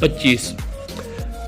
25।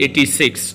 86।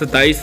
27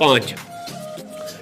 5।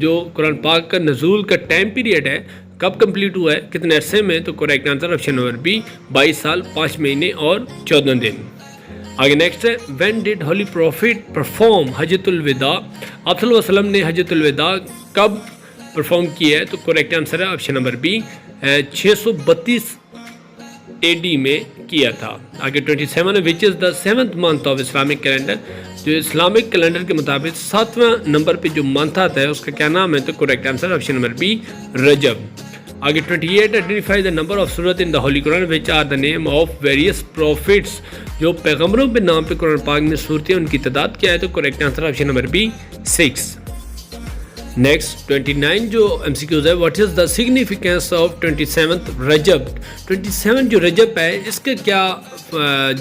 جو قرآن پاک کا نزول کا ٹائم پیریڈ ہے کب کمپلیٹ ہوا ہے, کتنے عرصے میں, تو correct answer option number be 22 سال 5 مہینے اور 14 دن. آگے نیکسٹ ہے when did holy prophet perform حجۃ الوداع, آپ صلی اللہ علیہ وسلم نے حجۃ الوداع کب پرفارم کیا ہے, تو کریکٹ آنسر ہے آپشن نمبر بی 632 AD میں کیا تھا. آگے 27 ہے وچ از دا 7th month of Islamic calendar, جو اسلامک کیلنڈر کے مطابق 7واں نمبر پہ جو منتھ آتا ہے اس کا کیا نام ہے, تو correct answer option number B رجب. آگے 28 آئیڈینٹیفائی دا نمبر آف سورت in the holy Quran which are the name of various prophets, جو پیغمبروں پہ نام پہ قرآن پاک میں صورتیں ان کی تعداد کیا ہے, تو correct answer option number be 6. Next 29 جو ایم سی کیوز ہے, what is the significance of 27 رجب, 27 جو رجب ہے اس کا کیا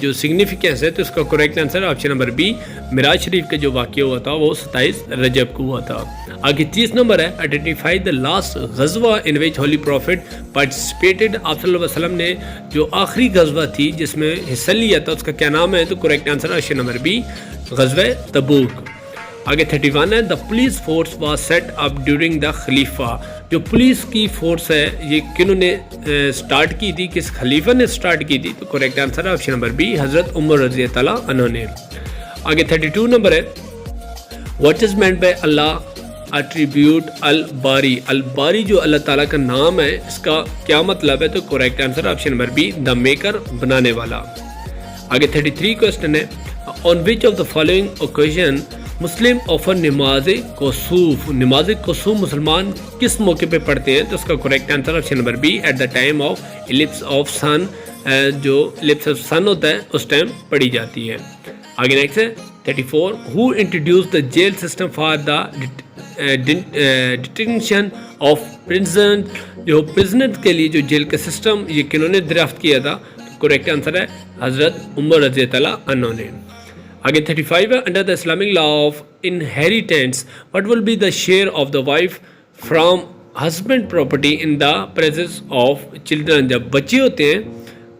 جو سگنیفیکینس ہے, تو اس کا correct answer option number B معراج شریف کا جو واقعہ ہوا تھا وہ 27 رجب کو ہوا تھا. آگے 30 نمبر ہے آئیڈینٹیفائی دا لاسٹ غزوہ ان وچ ہولی پروفٹ پارٹیسپیٹڈ, آپ صلی اللہ علیہ وسلم نے جو آخری غزوہ تھی جس میں حصہ لیا تھا اس کا کیا نام ہے, تو correct answer option number B غزوہ تبوک. آگے 31 ہے the police force was set up during the خلیفہ, جو پولیس کی فورس ہے یہ کنہوں نے سٹارٹ کی تھی, کس خلیفہ نے سٹارٹ کی تھی, تو کریکٹ آنسر ہے آپشن نمبر بی حضرت عمر رضی اللہ عنہ نے. آگے 32 نمبر ہے what is meant by Allah attribute الباری, الباری جو اللہ تعالیٰ کا نام ہے اس کا کیا مطلب ہے, تو correct answer option number B the maker, بنانے والا. آگے 33 کوسچن ہے on which of the following occasion Muslim offer نماز کسوف, نماز کسوف مسلمان کس موقع پہ پڑھتے ہیں, تو اس کا correct answer option number B at the time of eclipse of sun, جو ایلپس آف سن ہوتا ہے اس ٹائم پڑھی جاتی ہے. آگے نیکسٹ ہے 34 who introduce the jail system for the detention of prison, جو پرزنر کے لیے جو جیل کا سسٹم یہ کنہوں نے دریافت کیا تھا, تو کریکٹ آنسر ہے حضرت عمر رضی اللہ عنہ نے. آگے 35 ہے under the Islamic law of inheritance what will be the share of the wife from husband property in the presence of children, جب بچے ہوتے ہیں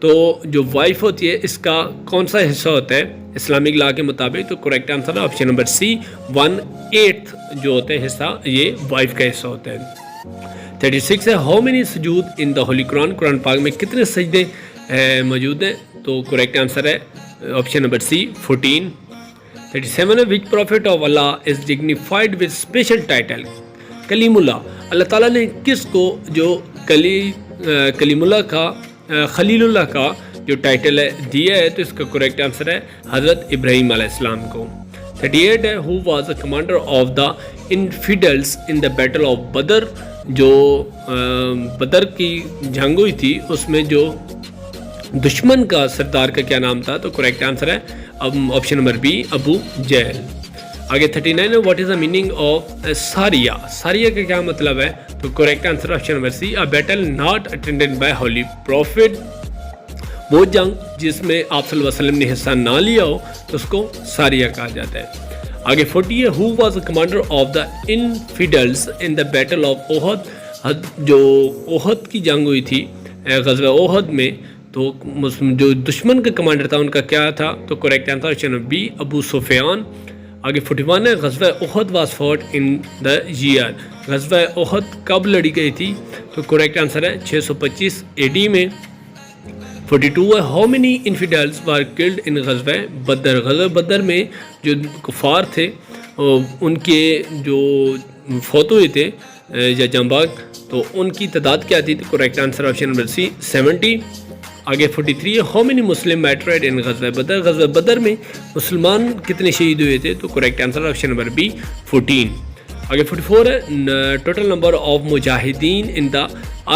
تو جو وائف ہوتی ہے اس کا کون سا حصہ ہوتا ہے اسلامک لا کے مطابق, تو کریکٹ آنسر ہے آپشن نمبر سی 1/8 جو ہوتا ہے حصہ یہ وائف کا حصہ ہوتا ہے. 36 ہے ہاؤ مینی سجود ان دا ہولی قرآن, قرآن پاک میں کتنے سجدے موجود ہیں, تو کریکٹ آنسر ہے آپشن نمبر سی 14. 37 ہے which prophet of Allah is dignified with special title کلیم اللہ, اللہ تعالیٰ نے کس کو جو کلیم اللہ کا خلیل اللہ کا جو ٹائٹل ہے دیا ہے, تو اس کا کریکٹ آنسر ہے حضرت ابراہیم علیہ السلام کو. 38 ہے who was the commander of the infidels in the battle of Badr, جو بدر کی جنگ ہوئی تھی اس میں جو دشمن کا سردار کا کیا نام تھا, تو کریکٹ آنسر ہے option number B Abu Jahl. آگے 39 ہے what is the meaning of ساریہ, ساریہ کا کیا مطلب ہے, تو correct answer option number C a battle not attended by holy prophet, وہ جنگ جس میں آپ صلی اللہ علیہ وسلم نے حصہ نہ لیا ہو تو اس کو ساریہ کہا جاتا ہے. آگے 40 ہے who was the commander of the infidels in the battle of Uhud, جو احد کی جنگ ہوئی تھی غزوہ احد میں, تو جو دشمن کا کمانڈر تھا ان کا کیا تھا, تو correct answer option number B Abu Sufyan. آگے 41 ہے غزوہ Uhud was fought in the year, غزوہ احد کب لڑی گئی تھی, تو کریکٹ آنسر ہے 625 AD میں. 42 ہے how many infidels were killed in غزوہ بدر, غزوہ بدر میں جو کفار تھے ان کے جو فوت ہوئے تھے یا جنباگ, تو ان کی تعداد کیا تھی, تو کریکٹ آنسر آپشن نمبر سی 70. آگے 43 ہے ہاؤ مینی مسلم میٹرائڈ ان غزوہ بدر, غزوہ بدر میں مسلمان کتنے شہید ہوئے تھے, تو correct answer option number be 14. آگے 44 ہے ٹوٹل نمبر آف مجاہدین ان دا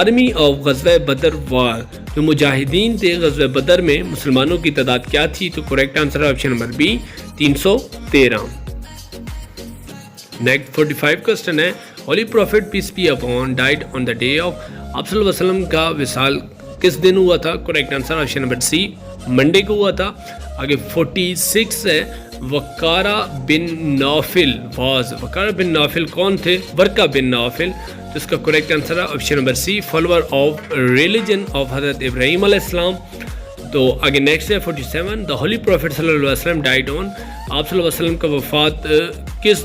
آرمی آف غزوہ بدر وار, جو مجاہدین تھے غزوہ بدر میں مسلمانوں کی تعداد کیا تھی, تو correct answer option number B 313. Next 45 question ہے holy prophet peace be upon died on the day of, آپ صلی اللہ علیہ وسلم کا وصال کس دن ہوا تھا, کریکٹ آنسر آپشن نمبر سی منڈے کو ہوا تھا. آگے 46 ہے وقارہ بن نوفل واز, وقارہ بن نوفل کون تھے, ورقہ بن نوفل, تو اس کا کریکٹ آنسر ہے option number C follower of religion of حضرت ابراہیم علیہ السلام. تو آگے نیکسٹ ہے 47 دا ہولی پروفٹ صلی اللہ علیہ وسلم ڈائڈ آن, آپ صلی اللہ علیہ وسلم کا وفات کس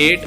8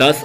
10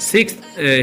6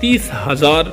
30,000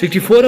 64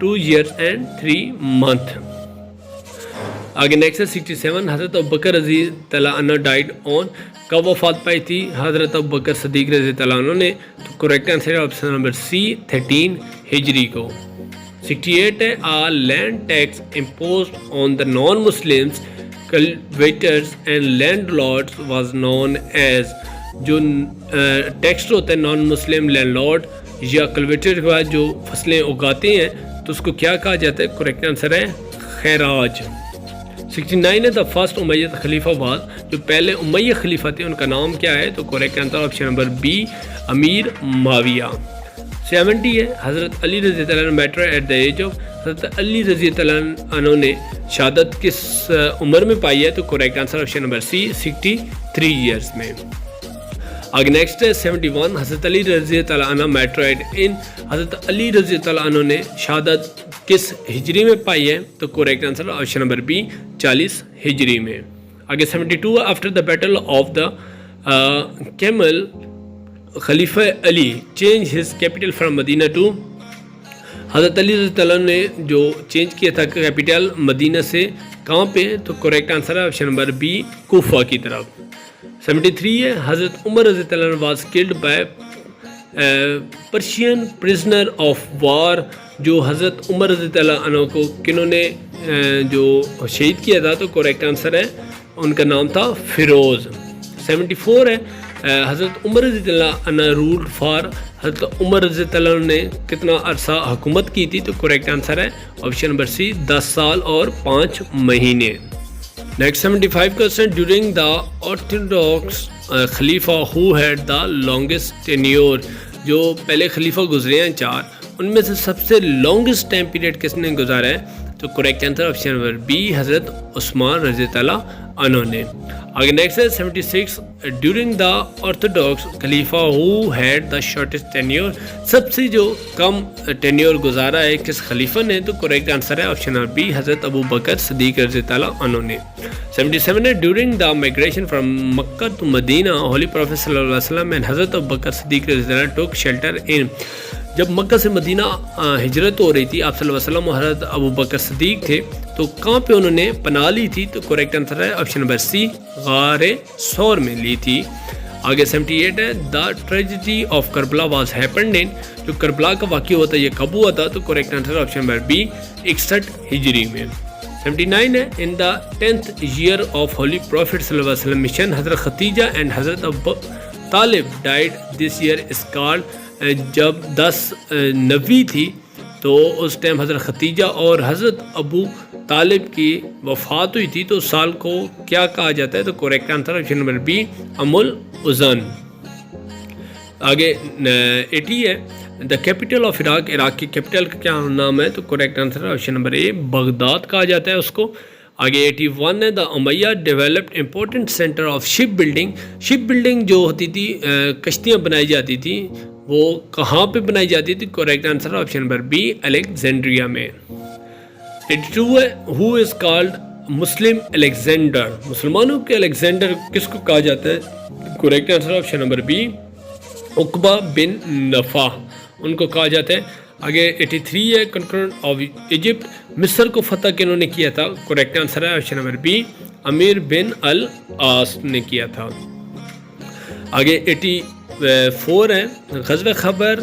2 years and 3 months। آگے نیکسٹ ہے 67 حضرت ابوبکر رضی اللہ عنہ ڈائڈ آن، کب وفات پائی تھی حضرت ابوبکر صدیق رضی اللہ عنہ نے؟ تو کریکٹ آنسر ہے آپشن نمبر سی 13 ہجری کو۔ 68 ہے a land tax imposed on the non Muslims cultivators and landlords was known as, جو ٹیکس ہوتا ہے نان مسلم لینڈ لارڈ یا کلٹیویٹر کے بعد جو فصلیں اگاتے ہیں تو اس کو کیا کہا جاتا ہے؟ کریکٹ آنسر ہے خیراج۔ 69 ہے دا فرسٹ امیہ خلیفہ واز، جو پہلے امیہ خلیفہ تھے ان کا نام کیا ہے؟ تو correct answer option number B Amir Muawiya. 70 ہے حضرت علی رضی اللہ عنہ met at the age of, حضرت علی رضی اللہ عنہ نے شہادت کس عمر میں پائی ہے؟ تو کریکٹ آنسر آپشن نمبر سی 63 ایئرس میں۔ آگے نیکسٹ ہے 71 حضرت علی رضی اللہ عنہ میٹرائڈ ان، حضرت علی رضی اللہ عنہ نے شہادت کس ہجری میں پائی ہے؟ تو correct answer option number B 40 ہجری میں۔ آگے 72 after the battle of the camel خلیفہ Ali change his capital from Medina to, حضرت علی رضی اللہ عنہ نے جو چینج کیا تھا کیپٹل مدینہ سے کہاں پہ؟ تو کریکٹ آنسر ہے آپشن نمبر بی کوفہ کی طرف۔ 73 ہے حضرت عمر رضی اللہ عنہ was killed by Persian prisoner of war, جو حضرت عمر رضی اللہ عنہ کو کنہوں نے جو شہید کیا تھا؟ تو کریکٹ آنسر ہے ان کا نام تھا فیروز۔ 74 ہے حضرت عمر رضی اللہ عنہ رولڈ فار، حضرت عمر رضی اللہ عنہ نے کتنا عرصہ حکومت کی تھی؟ تو کریکٹ آنسر ہے آپشن نمبر سی 10 سال اور 5 مہینے۔ نیکسٹ 75% ڈیورنگ دا آرتھوڈاکس خلیفہ who had the longest tenure, جو پہلے خلیفہ گزرے ہیں 4 ان میں سے سب سے لانگسٹ ٹائم پیریڈ کس نے گزارا ہے؟ تو correct answer option number be حضرت عثمان رضی اللہ عنہ نے۔ آگے نیکسٹ ہے 76 ڈیورنگ دا آرتھوڈاکس خلیفہ who had the shortest tenure, سب سے جو کم ٹینیور گزارا ہے کس خلیفہ نے؟ تو کریکٹ آنسر ہے آپشن نمبر بی حضرت ابو بکر صدیق رضی اللہ عنہ نے۔ 77 ہے during the migration from Mecca to Medina holy prophet صلی اللہ علیہ وسلم اینڈ حضرت ابو بکر صدیق رضی اللہ عنہ ٹوک شیلٹر ان، جب مکہ سے مدینہ ہجرت ہو رہی تھی آپ صلی اللہ علیہ وسلم اور حضرت ابو بکر صدیق تھے تو کہاں پہ انہوں نے پناہ لی تھی؟ تو کریکٹ آنسر ہے آپشن نمبر سی غار ثور میں لی تھی۔ آگے 78 ہے the tragedy of Karbala was happened in, جو کربلا کا واقعہ ہوتا ہے یہ کب ہوا تھا؟ تو correct answer option number B 61 ہجری میں۔ 79 ہے in the 10th year of holy prophet صلی اللہ علیہ وسلم مشن حضرت ختیجہ اینڈ حضرت ابو طالب died this year is called, جب 10 نوی تھی تو اس ٹائم حضرت ختیجہ اور حضرت ابو طالب کی وفات ہوئی تھی تو سال کو کیا کہا جاتا ہے؟ تو correct answer option number B ام الاذن۔ آگے 80 ہے the capital of Iraq, Iraq کی کیپٹل کا کیا نام ہے؟ تو correct answer option number A Baghdad کہا جاتا ہے اس کو۔ آگے 81 ہے the Umayya developed important centre of shipbuilding, shipbuilding جو ہوتی تھی کشتیاں بنائی جاتی تھی وہ کہاں پہ بنائی جاتی تھی؟ Correct answer option number be Alexandria میں۔ 82 ہے ہو از کالڈ مسلم الیگزینڈر، مسلمانوں کے الیگزینڈر کس کو کہا جاتا ہے؟ Correct answer option number B عقبہ بن نفع ان کو کہا جاتا ہے۔ آگے 83 ہے کنکرن آف ایجپٹ، مصر کو فتح کنہوں نے کیا تھا؟ کریکٹ آنسر ہے آپشن نمبر بی امیر بن العاص نے کیا تھا۔ آگے 84 ہے غزوہ خیبر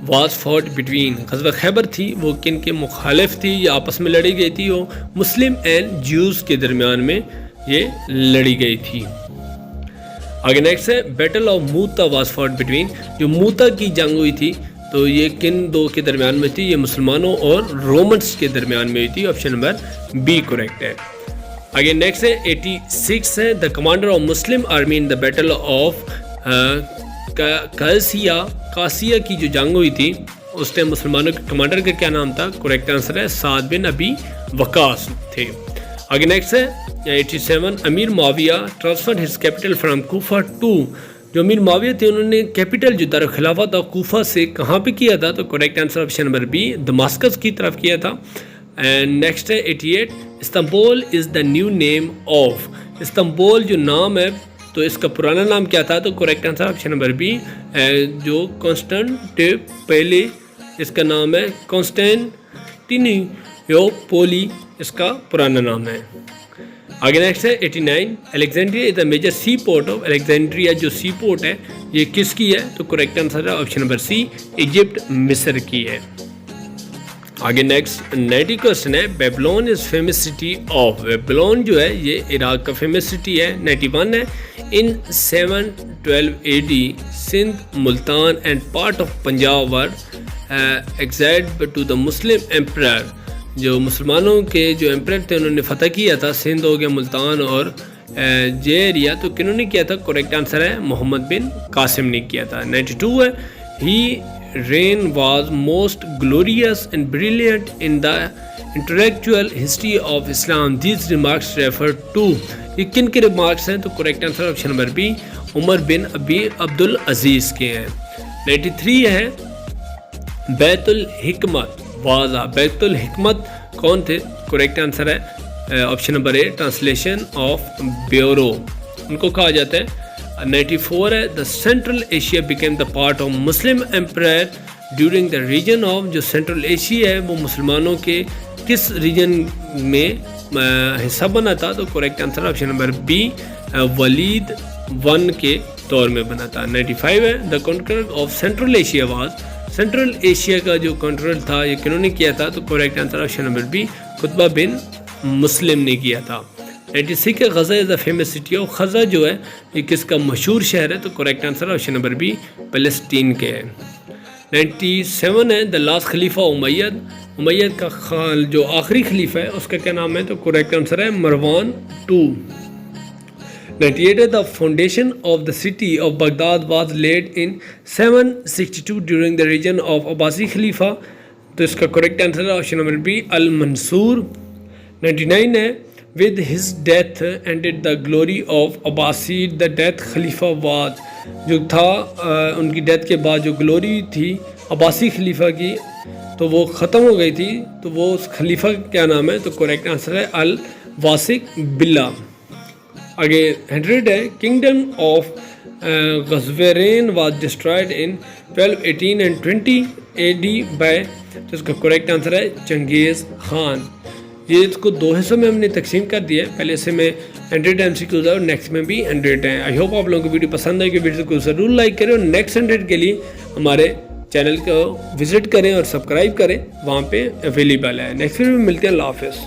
واز فاٹ بٹوین، غزوہ خیبر تھی وہ کن کے مخالف تھی یا آپس میں لڑی گئی تھی؟ وہ مسلم اینڈ جیوز کے درمیان میں یہ لڑی گئی تھی۔ آگے نیکسٹ ہے battle of Mutah was fought between, جو موتا کی جنگ ہوئی تھی تو یہ کن دو کے درمیان میں تھی؟ یہ مسلمانوں اور رومنس کے درمیان میں ہوئی تھی، آپشن نمبر بی کریکٹ ہے۔ آگے نیکسٹ ہے 86 ہے the commander of Muslim army in the battle of Qadisiya کی جو جنگ ہوئی تھی اس ٹائم مسلمانوں کے کمانڈر کا کیا نام تھا؟ کریکٹ آنسر ہے سعد بن ابی وقاص تھے۔ آگے نیکسٹ ہے 87 Amir Muawiya transferred his capital from Kufa to, جو امیر معاویہ تھے انہوں نے کیپٹل جو دارالخلافہ تھا کوفہ سے کہاں پہ کیا تھا؟ تو correct answer option number B Damascus کی طرف کیا تھا۔ اینڈ نیکسٹ ہے 88 Istanbul is the new name of, Istanbul جو نام ہے تو اس کا پرانا نام کیا تھا؟ تو correct answer option number be جو کانسٹنٹینوپل، اس کا نام ہے کانسٹینٹینی یوپولی اس کا پرانا نام ہے. آگے نیکسٹ ہے 89. Alexandria is the major sea port of. Alexandria جو سی پورٹ ہے یہ کس کی ہے؟ تو کریکٹ آنسر ہے آپشن نمبر سی، ایجپٹ مصر کی ہے. آگے نیکسٹ 90 کوشچن ہے Babylon is famous city of. Babylon جو ہے یہ عراق کا فیمس سٹی ہے. 91 ہے in 712 AD Sindh, Multan and part of Punjab were annexed to the Muslim emperor. جو مسلمانوں کے جو ایمپرر تھے انہوں نے فتح کیا تھا، سندھ ہو گیا، ملتان اور یہ ایریا، تو کنہوں نے کیا تھا؟ کریکٹ آنسر ہے محمد بن قاسم نے کیا تھا. 92 ہے ہی reign was most glorious and brilliant in the intellectual history of Islam. These remarks refer to. یہ کن کے ریمارکس ہیں؟ تو کریکٹ آنسر آپشن نمبر بی عمر بن ابی عبدالعزیز کے ہیں. 93 ہے بیت الحکمت. واضح بیت الحکمت کون تھے؟ کریکٹ آنسر ہے option number A translation of bureau, ان کو کہا جاتا ہے. 94 ہے the Central Asia became the part of Muslim emperor during the reign of. جو سینٹرل ایشیا ہے وہ مسلمانوں کے کس ریجن میں حصہ بنا تھا؟ تو correct answer option number B Walid 1 کے دور میں بنا تھا. 95 ہے the control of Central Asia was. Central Asia کا جو کنٹرول تھا یہ کنہوں نے کیا تھا؟ تو correct answer option number B قطبہ بن مسلم نے کیا تھا. 96 ہے Gaza is the famous city of. Gaza جو ہے یہ کس کا مشہور شہر ہے؟ تو correct answer option number B Palestine کے ہے. 97 ہے دا لاسٹ خلیفہ امید. امید کا جو آخری خلیفہ ہے اس کا کیا نام ہے؟ تو کریکٹ آنسر ہے مروان 2. 98 ہے the foundation of the city of Baghdad was lead in 762 during the reign of Abbasi خلیفہ. تو اس کا کریکٹ آنسر ہے آپشن نمبر بی المنصور. 99 ہے with his death ended the glory of Abbasid. the death خلیفہ was جو تھا ان کی ڈیتھ کے بعد جو گلوری تھی عباسی خلیفہ کی تو وہ ختم ہو گئی تھی. تو وہ اس خلیفہ کا کیا نام ہے؟ تو کریکٹ آنسر ہے الواسق باللہ. آگے 100 ہے kingdom of Khwarezmian was destroyed in 1218 and 20 AD by. تو اس کا کریکٹ آنسر ہے چنگیز خان. یہ اس کو 2 حصوں میں ہم نے تقسیم کر دیا ہے. پہلے سے میں 100 MCQs ہے اور نیکسٹ میں بھی 100 ہیں. آئی ہوپ آپ لوگوں کو ویڈیو پسند آئے کہ ویڈیو کو ضرور لائک کریں اور نیکسٹ 100 کے لیے ہمارے چینل کو وزٹ کریں اور سبسکرائب کریں، وہاں پہ اویلیبل ہے. نیکسٹ ویڈیو میں ملتے ہیں. اللہ حافظ.